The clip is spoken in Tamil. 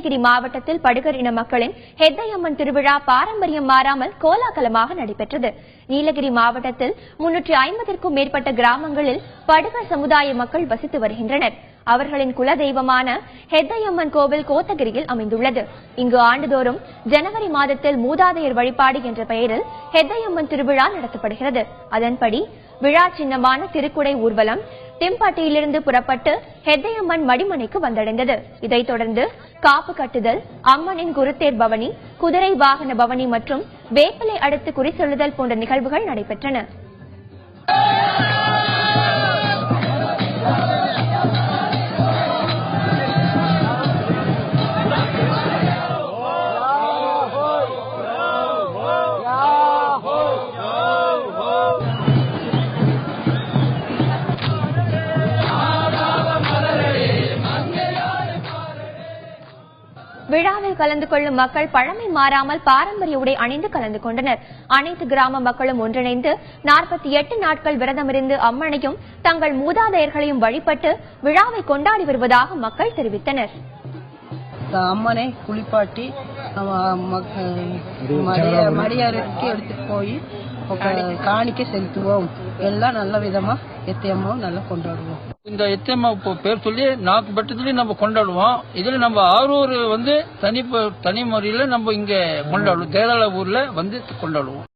நீலகிரி மாவட்டத்தில் படுகர் இன மக்களின் ஹெத்தையம்மன் திருவிழா பாரம்பரியம் மாறாமல் கோலாகலமாக நடைபெற்றது. நீலகிரி மாவட்டத்தில் 350க்கும் மேற்பட்ட கிராமங்களில் படுகர் சமுதாய மக்கள் வசித்து வருகின்றனர். அவர்களின் குலதெய்வமான ஹெத்தையம்மன் கோவில் கோத்தகிரியில் அமைந்துள்ளது. இங்கு ஆண்டுதோறும் ஜனவரி மாதத்தில் மூதாதையர் வழிபாடு என்ற பெயரில் ஹெத்தையம்மன் திருவிழா நடத்தப்படுகிறது. அதன்படி விழா சின்னமான திருக்குடை ஊர்வலம் திம்பட்டியிலிருந்து புறப்பட்டு ஹெத்தையம்மன் மடிமனைக்கு வந்தடைந்தது. இதைத் தொடர்ந்து காப்பு கட்டுதல், அம்மனின் குருத்தேர் பவனி, குதிரை வாகன பவனி மற்றும் வேப்பிலை அடுத்து குறி சொல்லுதல் போன்ற நிகழ்வுகள் நடைபெற்றன. விழாவில் கலந்து கொள்ளும் மக்கள் பழமை மாறாமல் பாரம்பரிய உடை அணிந்து கலந்து கொண்டனர். அனைத்து கிராம மக்களும் ஒன்றிணைந்து 48 நாட்கள் விரதமிருந்து அம்மனையும் தங்கள் மூதாதையர்களையும் வழிபட்டு விழாவை கொண்டாடி வருவதாக மக்கள் தெரிவித்தனர். அம்மனை குளிப்பாட்டி மடியாருக்கு எடுத்துட்டு போய் காணிக்க செலுத்துவோம். எல்லாம் நல்ல விதமா எத்தையம்மாவும் நல்லா கொண்டாடுவோம். இந்த எத்தையம்மா பேர் சொல்லி 4 பட்டத்துலயும் நம்ம கொண்டாடுவோம். இதுல நம்ம ஆரூர் தனி முறையில நம்ம இங்க கொண்டாடுவோம். தேராள ஊர்ல கொண்டாடுவோம்.